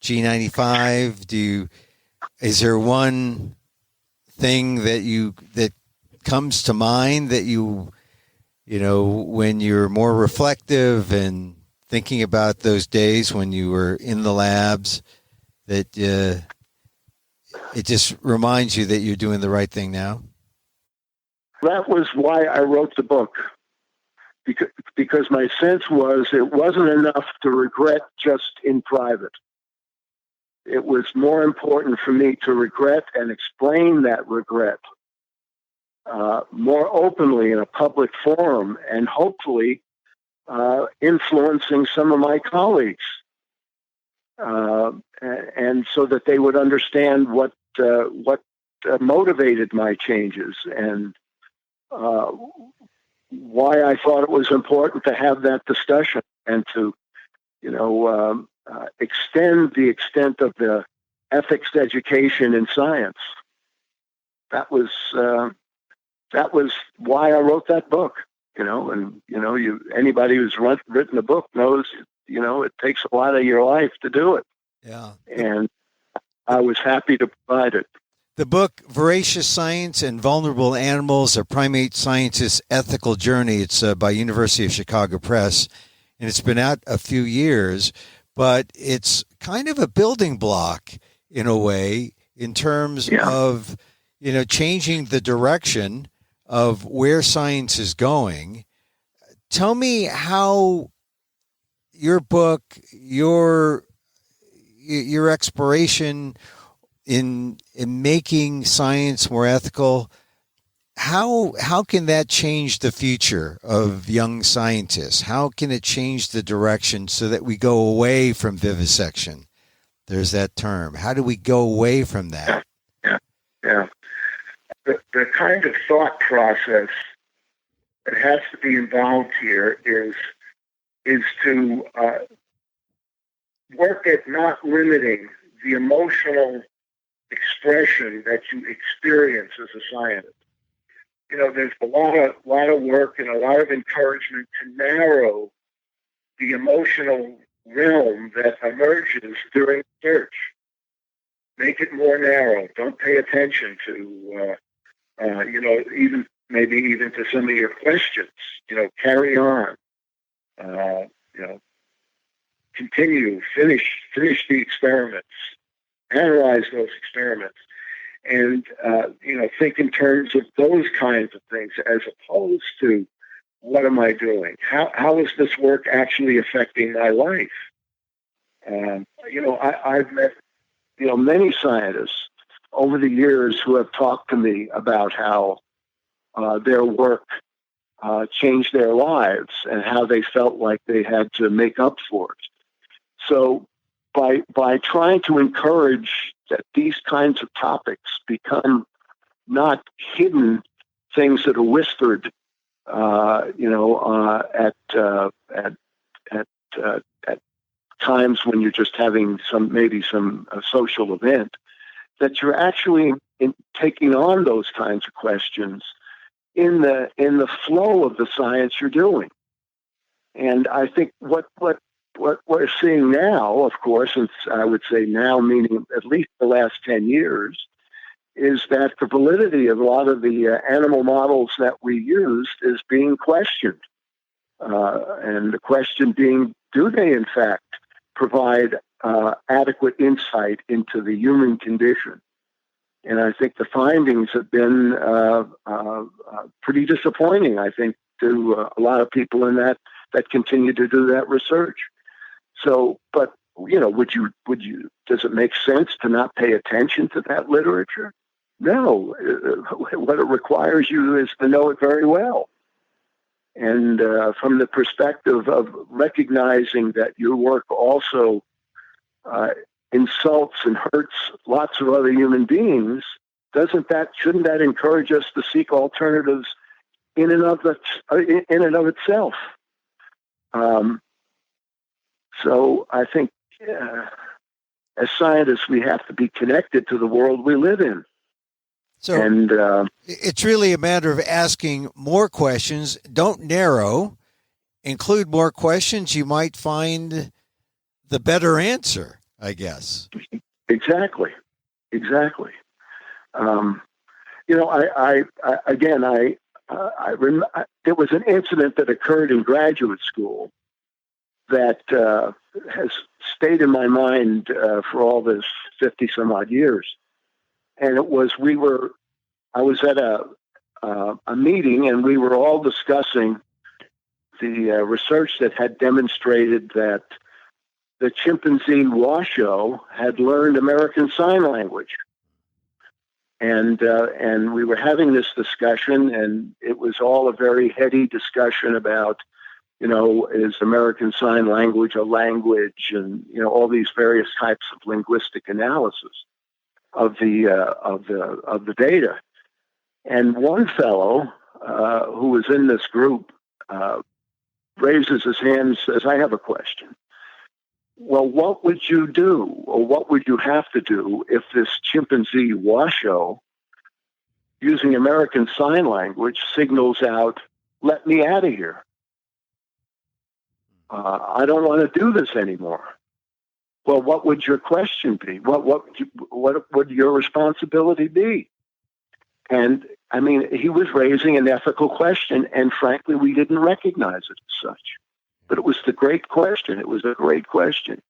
G95, is there one thing that comes to mind that when you're more reflective and thinking about those days when you were in the labs, that it just reminds you that you're doing the right thing now? That was why I wrote the book, because my sense was it wasn't enough to regret just in private. It was more important for me to regret and explain that regret more openly in a public forum, and hopefully influencing some of my colleagues, and so that they would understand what motivated my changes and why I thought it was important to have that discussion and to extend the extent of the ethics education in science. That was why I wrote that book. and anybody who's written a book knows, it takes a lot of your life to do it. Yeah. And I was happy to provide it. The book, Voracious Science and Vulnerable Animals, A Primate Scientist's Ethical Journey, it's by University of Chicago Press, and it's been out a few years, but it's kind of a building block in a way in terms of, changing the direction of where science is going. Tell me how your book, your exploration in making science more ethical, how can that change the future of young scientists? How can it change the direction so that we go away from vivisection? There's that term. How do we go away from that? Yeah. The kind of thought process that has to be involved here is to work at not limiting the emotional expression that you experience as a scientist. There's a lot of work and a lot of encouragement to narrow the emotional realm that emerges during research. Make it more narrow. Don't pay attention to, even to some of your questions. Carry on. Continue. Finish the experiments. Analyze those experiments, and think in terms of those kinds of things, as opposed to what am I doing? How is this work actually affecting my life? I've met many scientists over the years who have talked to me about how their work changed their lives and how they felt like they had to make up for it. So by trying to encourage that these kinds of topics become not hidden things that are whispered, at times when you're just having some social event, that you're actually taking on those kinds of questions in the flow of the science you're doing. And I think what we're seeing now, of course, and I would say now meaning at least the last 10 years, is that the validity of a lot of the animal models that we used is being questioned. And the question being, do they in fact provide adequate insight into the human condition? And I think the findings have been pretty disappointing, I think, to a lot of people in that continue to do that research. So, but, does it make sense to not pay attention to that literature? No. What it requires you is to know it very well. And from the perspective of recognizing that your work also insults and hurts lots of other human beings, shouldn't that encourage us to seek alternatives in and of itself? So I think as scientists, we have to be connected to the world we live in. So it's really a matter of asking more questions. Don't narrow. Include more questions. You might find the better answer, I guess. Exactly. There was an incident that occurred in graduate school that has stayed in my mind for all this 50 some odd years. And it was, I was at a meeting and we were all discussing the research that had demonstrated that the chimpanzee Washoe had learned American Sign Language. And we were having this discussion, and it was all a very heady discussion about, is American Sign Language a language, and all these various types of linguistic analysis of the data. And one fellow who was in this group raises his hand and says, "I have a question. Well, what would you do, or what would you have to do if this chimpanzee Washoe, using American Sign Language, signals out let me out of here. I don't want to do this anymore. Well, what would your question be? What would your responsibility be? And I mean, he was raising an ethical question, and frankly, we didn't recognize it as such. But it was the great question. It was a great question.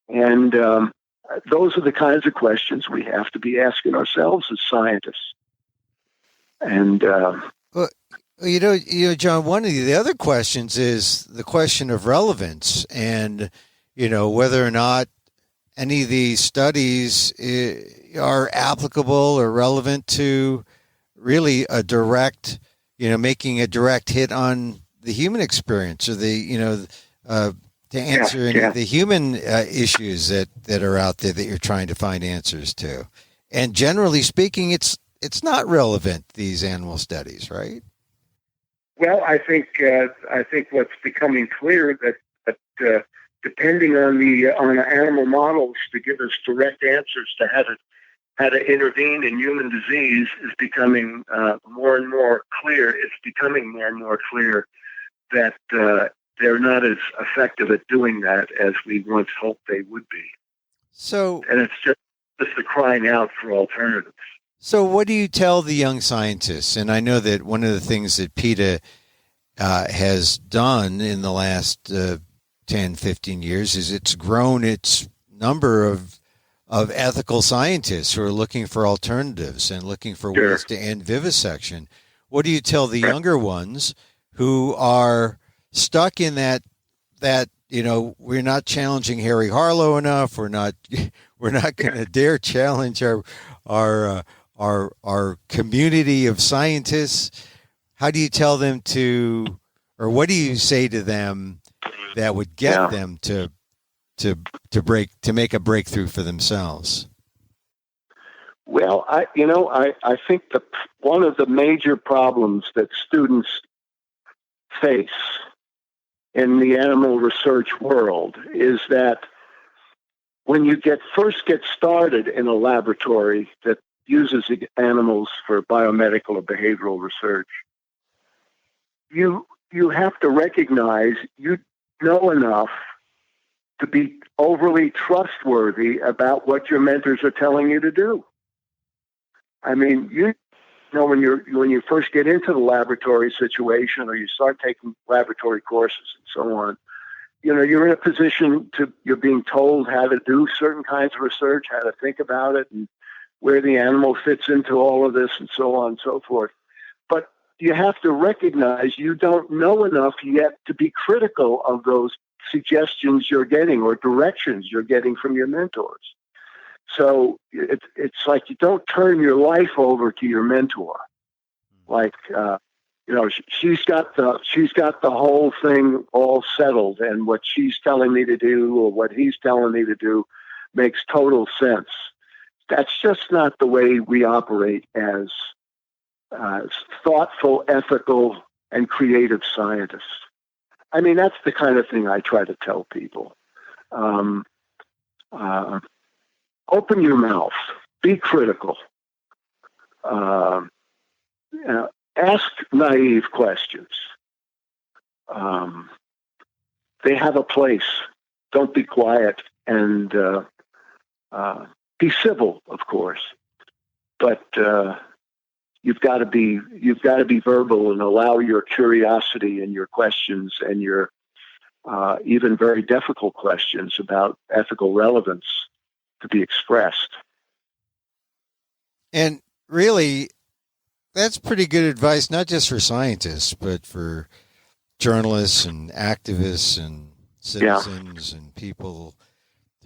And those are the kinds of questions we have to be asking ourselves as scientists. And well, John, one of the other questions is the question of relevance, and whether or not any of these studies are applicable or relevant to really a direct, making a direct hit on the human experience, or to answer any of the human issues that are out there that you're trying to find answers to. And generally speaking, it's not relevant, these animal studies, right? Well, I think what's becoming clear that depending on the animal models to give us direct answers to how to intervene in human disease is becoming more and more clear. It's becoming more and more clear that they're not as effective at doing that as we once hoped they would be. So, and it's just the crying out for alternatives. So what do you tell the young scientists? And I know that one of the things that PETA has done in the last 10, 15 years is it's grown its number of ethical scientists who are looking for alternatives and looking for ways to end vivisection. What do you tell the younger ones who are stuck in that we're not challenging Harry Harlow enough, we're not going to dare challenge our community of scientists? How do you tell them or what do you say to them that would get them to make a breakthrough for themselves? Well, I think one of the major problems that students face in the animal research world is that when you first get started in a laboratory that uses animals for biomedical or behavioral research, you have to recognize you know enough to be overly trustworthy about what your mentors are telling you to do. I mean, when you first get into the laboratory situation or you start taking laboratory courses and so on, you're in a position you're being told how to do certain kinds of research, how to think about it, and where the animal fits into all of this, and so on and so forth. But you have to recognize you don't know enough yet to be critical of those suggestions you're getting or directions you're getting from your mentors. So it's like you don't turn your life over to your mentor. Like, she's got the whole thing all settled, and what she's telling me to do or what he's telling me to do makes total sense. That's just not the way we operate as thoughtful, ethical, and creative scientists. I mean, that's the kind of thing I try to tell people. Open your mouth. Be critical. Ask naive questions. They have a place. Don't be quiet, and be civil, of course. But you've got to be verbal and allow your curiosity and your questions and your even very difficult questions about ethical relevance to be expressed. And really, that's pretty good advice, not just for scientists, but for journalists and activists and citizens and people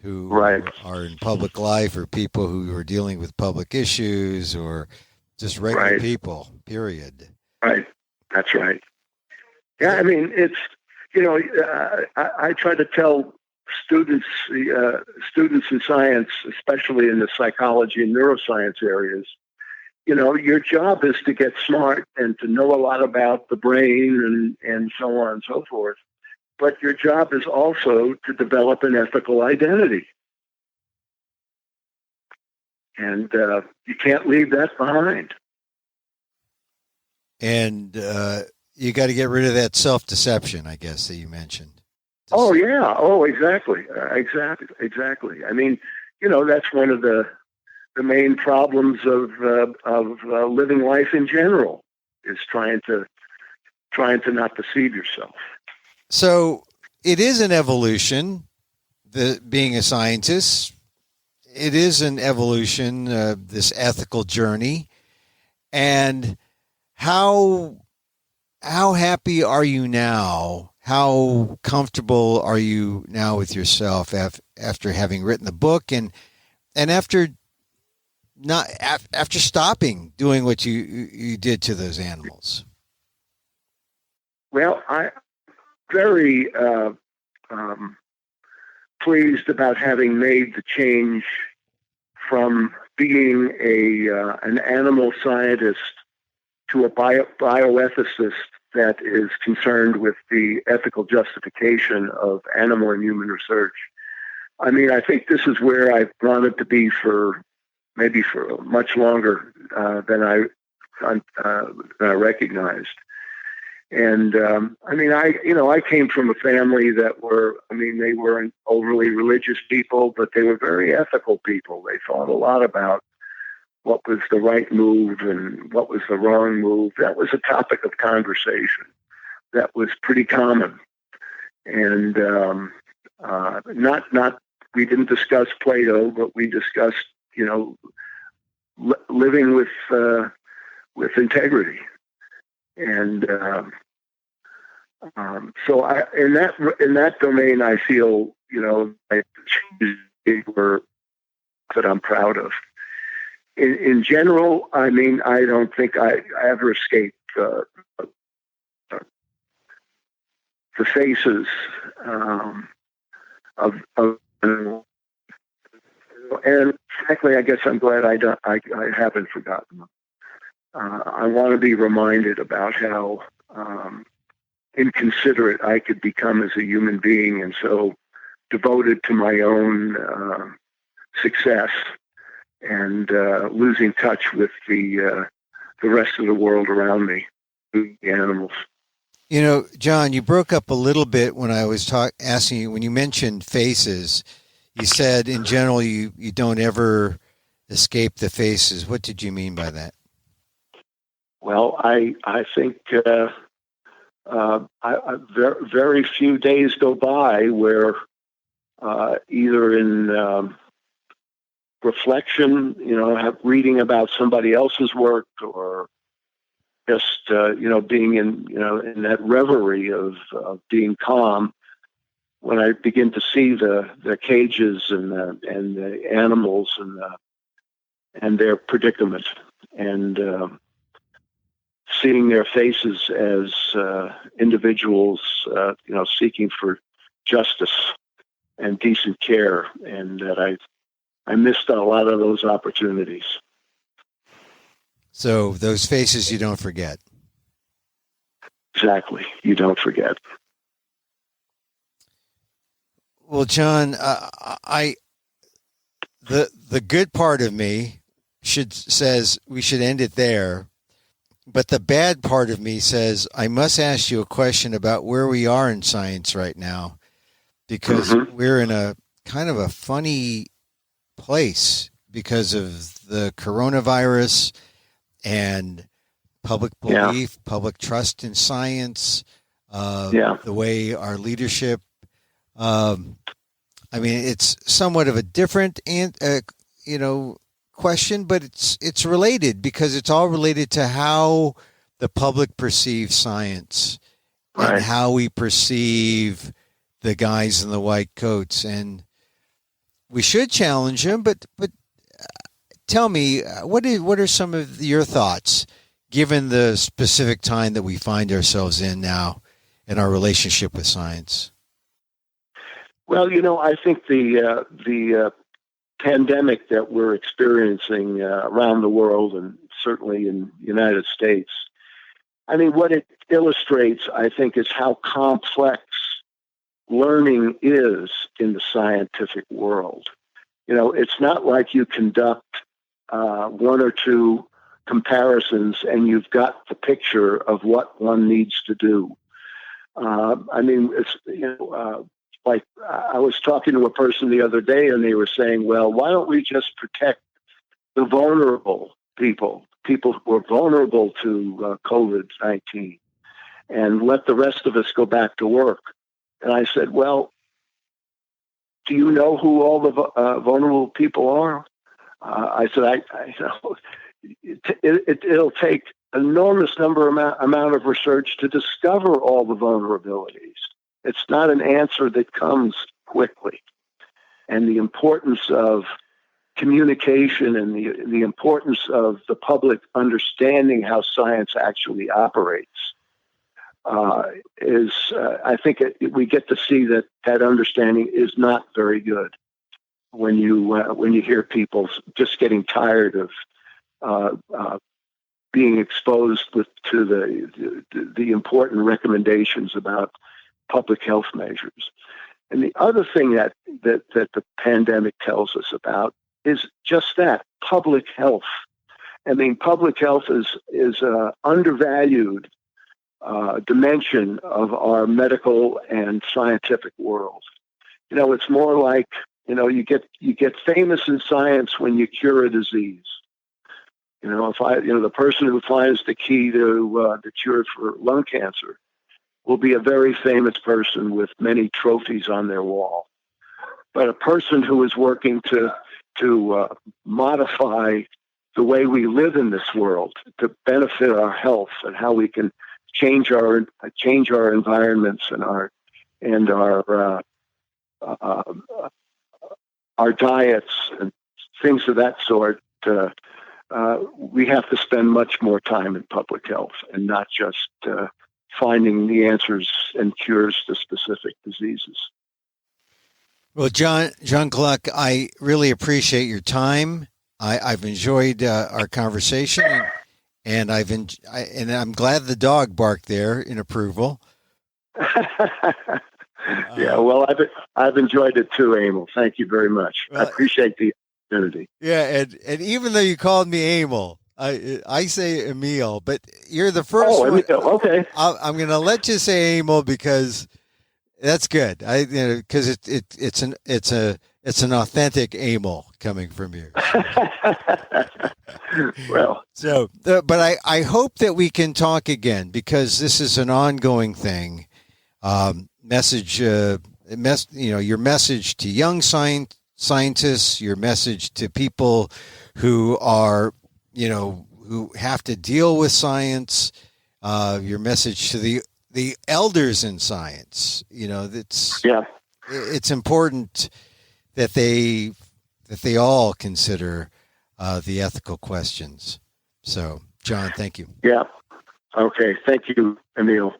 who are in public life, or people who are dealing with public issues, or just regular people, period. Right. That's right. Yeah, I mean, it's, I try to tell students in science, especially in the psychology and neuroscience areas, your job is to get smart and to know a lot about the brain and so on and so forth. But your job is also to develop an ethical identity. And you can't leave that behind. And You got to get rid of that self-deception, I guess, that you mentioned. Oh yeah. Oh, exactly. Exactly. I mean, that's one of the main problems of living life in general is trying to not deceive yourself. So it is an evolution. Being a scientist, it is an evolution. This ethical journey, and how happy are you now? How comfortable are you now with yourself after having written the book and after after stopping doing what you did to those animals? Well, I'm very pleased about having made the change from being an animal scientist to a bioethicist that is concerned with the ethical justification of animal and human research. I mean, I think this is where I've wanted to be for much longer than I recognized. And I mean, I came from a family that they weren't overly religious people, but they were very ethical people. They thought a lot about what was the right move and what was the wrong move. That was a topic of conversation that was pretty common. And we didn't discuss Plato, but we discussed, living with integrity. And so in that domain, I feel, that I'm proud of. In general, I mean, I don't think I ever escaped the faces of and frankly, I guess I'm glad I haven't forgotten them. I want to be reminded about how inconsiderate I could become as a human being, and so devoted to my own success, and losing touch with the rest of the world around me, the animals. John, you broke up a little bit when I was asking you, when you mentioned faces. You said in general you don't ever escape the faces. What did you mean by that? Well, I think very few days go by where either in reflection, reading about somebody else's work, or just being in that reverie of being calm, when I begin to see the cages and the animals and their predicament, and seeing their faces as individuals, seeking for justice and decent care, and that I missed a lot of those opportunities. So those faces you don't forget. Exactly, you don't forget. Well, John, the good part of me says we should end it there, but the bad part of me says I must ask you a question about where we are in science right now, because we're in a kind of a funny place because of the coronavirus and public belief, public trust in science, the way our leadership. I mean, it's somewhat of a different, question, but it's related because it's all related to how the public perceives science and how we perceive the guys in the white coats. And we should challenge them, but tell me, what are some of your thoughts, given the specific time that we find ourselves in now in our relationship with science? Well, I think the pandemic that we're experiencing around the world, and certainly in the United States, I mean, what it illustrates, I think, is how complex learning is in the scientific world. It's not like you conduct one or two comparisons, and you've got the picture of what one needs to do. I mean, it's, like I was talking to a person the other day, and they were saying, well, why don't we just protect the vulnerable people who are vulnerable to COVID-19, and let the rest of us go back to work? And I said, well, do you know who all the vulnerable people are? I said, I know. It'll take an enormous amount of research to discover all the vulnerabilities. It's not an answer that comes quickly. And the importance of communication and the importance of the public understanding how science actually operates I think we get to see that understanding is not very good when you hear people just getting tired of being exposed to the important recommendations about public health measures. And the other thing that the pandemic tells us about is just that, public health. I mean, public health is an undervalued dimension of our medical and scientific world. It's more like, you get famous in science when you cure a disease. The person who finds the key to the cure for lung cancer will be a very famous person with many trophies on their wall. But a person who is working to modify the way we live in this world to benefit our health and how we can change our environments and our diets and things of that sort. We have to spend much more time in public health and not just finding the answers and cures to specific diseases. Well, John Gluck, I really appreciate your time. I've enjoyed our conversation, and I'm glad the dog barked there in approval. Yeah, well, I've enjoyed it too, Emil. Thank you very much. Well, I appreciate the opportunity. Yeah, and even though you called me Emil, I say Emil, but you're the first one. Emil, okay. I'm going to let you say Emil because that's good. Because it's an authentic Emil coming from you. Well, but I hope that we can talk again, because this is an ongoing thing. Your message to young scientists, your message to people who are, who have to deal with science, your message to the elders in science. It's important that they all consider the ethical questions. So, John, thank you. Yeah. Okay. Thank you, Emil.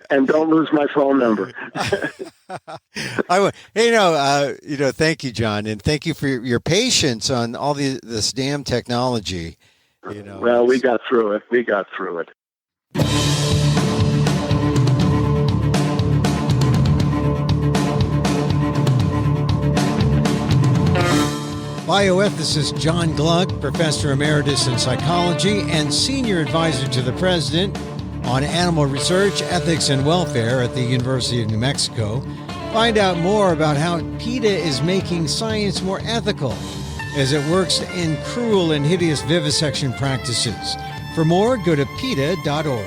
And don't lose my phone number. Thank you, John, and thank you for your patience on all this damn technology. Well, we got through it. Bioethicist John Gluck, Professor Emeritus in Psychology and Senior Advisor to the President on Animal Research, Ethics, and Welfare at the University of New Mexico. Find out more about how PETA is making science more ethical as it works to end cruel and hideous vivisection practices. For more, go to PETA.org.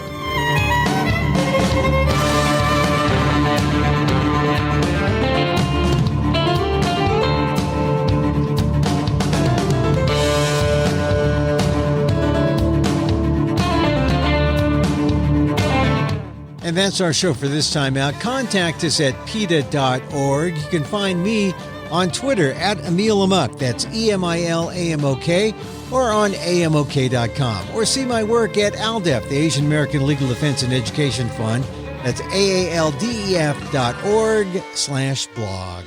And that's our show for this time out. Contact us at PETA.org. You can find me on Twitter at Emil Amok. That's EMILAMOK, or on AMOK.com. Or see my work at ALDEF, the Asian American Legal Defense and Education Fund. That's AALDEF.org/blog.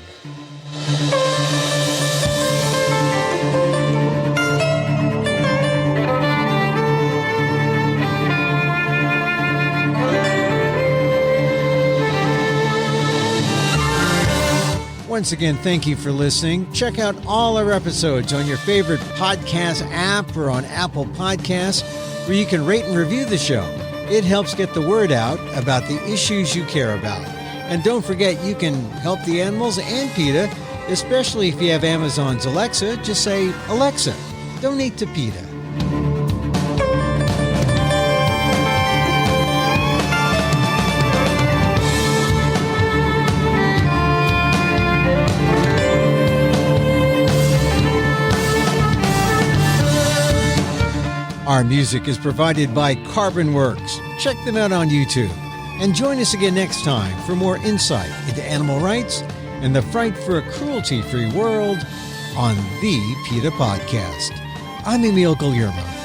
Once again, thank you for listening. Check out all our episodes on your favorite podcast app or on Apple Podcasts, where you can rate and review the show. It helps get the word out about the issues you care about. And don't forget, you can help the animals and PETA, especially if you have Amazon's Alexa. Just say, Alexa, donate to PETA. Our music is provided by Carbon Works. Check them out on YouTube. And join us again next time for more insight into animal rights and the fight for a cruelty-free world on the PETA Podcast. I'm Emil Guillermo.